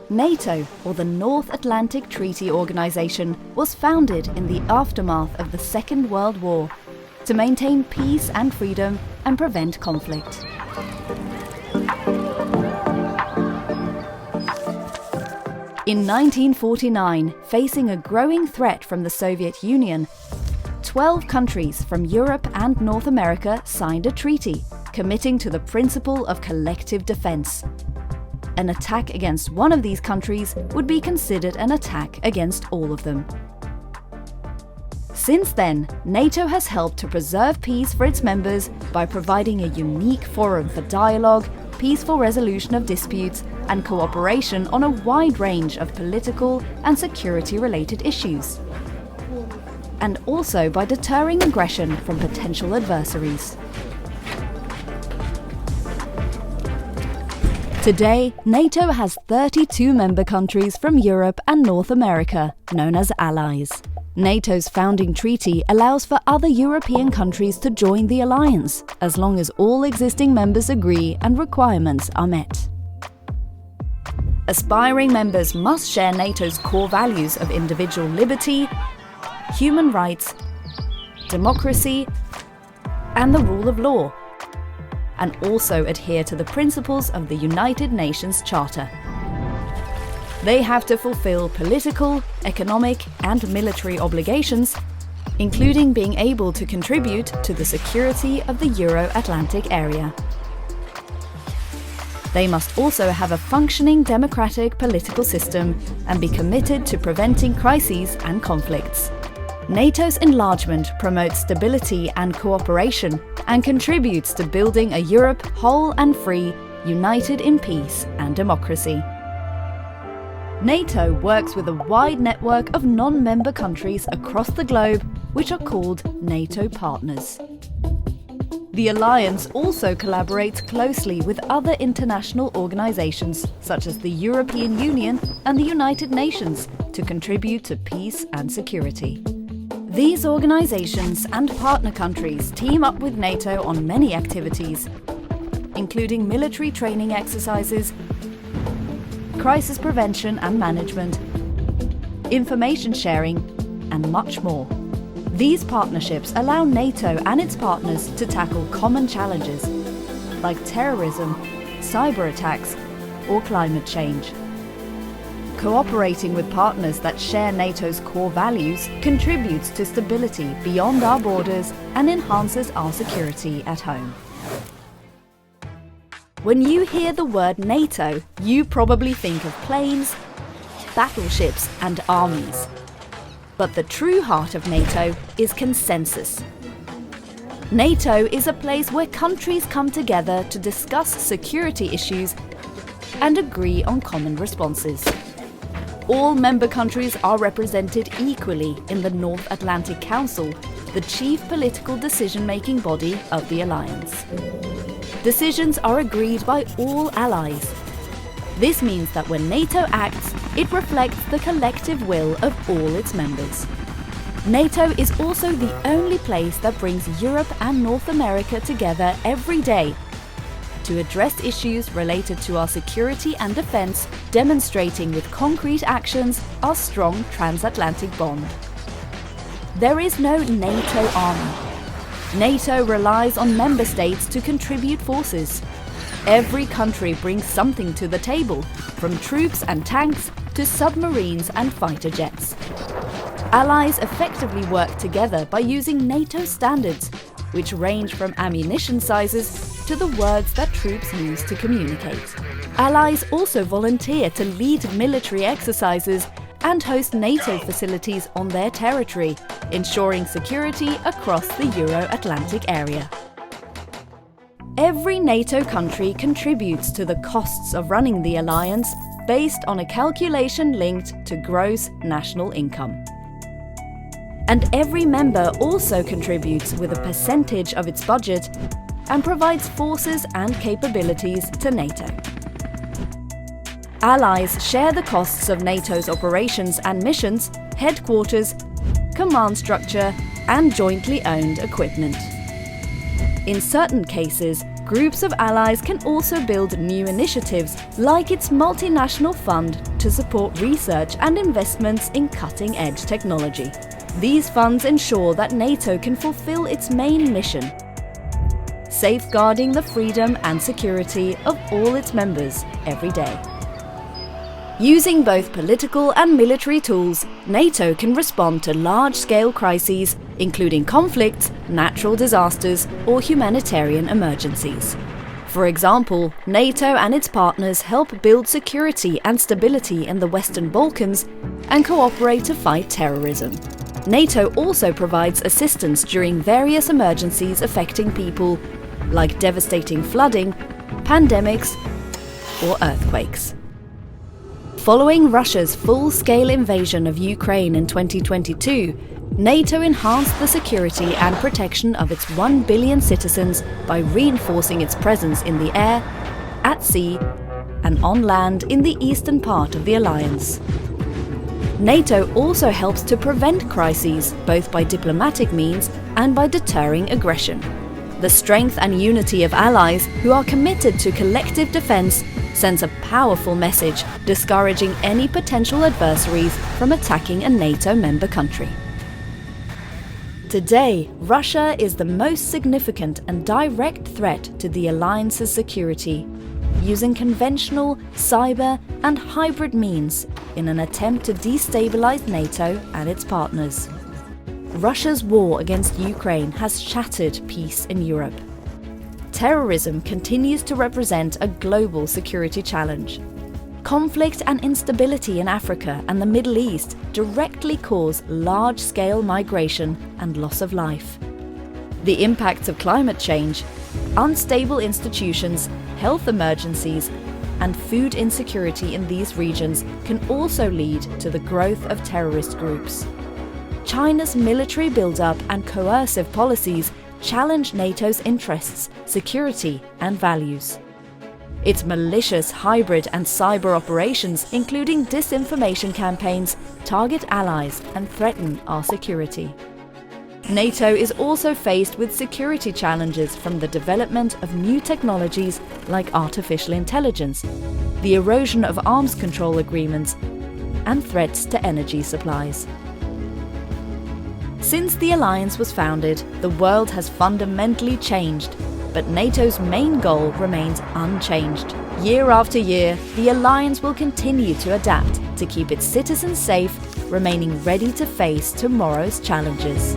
NATO, or the North Atlantic Treaty Organization, was founded in the aftermath of the Second World War to maintain peace and freedom and prevent conflict. In 1949, facing a growing threat from the Soviet Union, 12 countries from Europe and North America signed a treaty committing to the principle of collective defense. An attack against one of these countries would be considered an attack against all of them. Since then, NATO has helped to preserve peace for its members by providing a unique forum for dialogue, peaceful resolution of disputes, and cooperation on a wide range of political and security-related issues. And also by deterring aggression from potential adversaries. Today, NATO has 32 member countries from Europe and North America, known as allies. NATO's founding treaty allows for other European countries to join the alliance, as long as all existing members agree and requirements are met. Aspiring members must share NATO's core values of individual liberty, human rights, democracy, and the rule of law, and also adhere to the principles of the United Nations Charter. They have to fulfill political, economic, and military obligations, including being able to contribute to the security of the Euro-Atlantic area. They must also have a functioning democratic political system and be committed to preventing crises and conflicts. NATO's enlargement promotes stability and cooperation and contributes to building a Europe whole and free, united in peace and democracy. NATO works with a wide network of non-member countries across the globe, which are called NATO partners. The alliance also collaborates closely with other international organizations, such as the European Union and the United Nations, to contribute to peace and security. These organizations and partner countries team up with NATO on many activities, including military training exercises, crisis prevention and management, information sharing, and much more. These partnerships allow NATO and its partners to tackle common challenges, like terrorism, cyber attacks, or climate change. Cooperating with partners that share NATO's core values contributes to stability beyond our borders and enhances our security at home. When you hear the word NATO, you probably think of planes, battleships, and armies. But the true heart of NATO is consensus. NATO is a place where countries come together to discuss security issues and agree on common responses. All member countries are represented equally in the North Atlantic Council, the chief political decision-making body of the alliance. Decisions are agreed by all allies. This means that when NATO acts, it reflects the collective will of all its members. NATO is also the only place that brings Europe and North America together every day to address issues related to our security and defense, demonstrating with concrete actions our strong transatlantic bond. There is no NATO army. NATO relies on member states to contribute forces. Every country brings something to the table, from troops and tanks to submarines and fighter jets. Allies effectively work together by using NATO standards, which range from ammunition sizes to the words that troops use to communicate. Allies also volunteer to lead military exercises and host NATO facilities on their territory, ensuring security across the Euro-Atlantic area. Every NATO country contributes to the costs of running the alliance based on a calculation linked to gross national income. And every member also contributes with a percentage of its budget and provides forces and capabilities to NATO. Allies share the costs of NATO's operations and missions, headquarters, command structure, and jointly owned equipment. In certain cases, groups of allies can also build new initiatives, like its multinational fund to support research and investments in cutting-edge technology. These funds ensure that NATO can fulfill its main mission, safeguarding the freedom and security of all its members every day. Using both political and military tools, NATO can respond to large-scale crises, including conflicts, natural disasters, or humanitarian emergencies. For example, NATO and its partners help build security and stability in the Western Balkans and cooperate to fight terrorism. NATO also provides assistance during various emergencies affecting people, like devastating flooding, pandemics, or earthquakes. Following Russia's full-scale invasion of Ukraine in 2022, NATO enhanced the security and protection of its 1 billion citizens by reinforcing its presence in the air, at sea, and on land in the eastern part of the alliance. NATO also helps to prevent crises, both by diplomatic means and by deterring aggression. The strength and unity of allies who are committed to collective defense sends a powerful message discouraging any potential adversaries from attacking a NATO member country. Today, Russia is the most significant and direct threat to the alliance's security, using conventional, cyber, and hybrid means in an attempt to destabilize NATO and its partners. Russia's war against Ukraine has shattered peace in Europe. Terrorism continues to represent a global security challenge. Conflict and instability in Africa and the Middle East directly cause large-scale migration and loss of life. The impacts of climate change, unstable institutions, health emergencies, and food insecurity in these regions can also lead to the growth of terrorist groups. China's military buildup and coercive policies challenge NATO's interests, security, and values. Its malicious hybrid and cyber operations, including disinformation campaigns, target allies and threaten our security. NATO is also faced with security challenges from the development of new technologies like artificial intelligence, the erosion of arms control agreements, and threats to energy supplies. Since the alliance was founded, the world has fundamentally changed, but NATO's main goal remains unchanged. Year after year, the alliance will continue to adapt to keep its citizens safe, remaining ready to face tomorrow's challenges.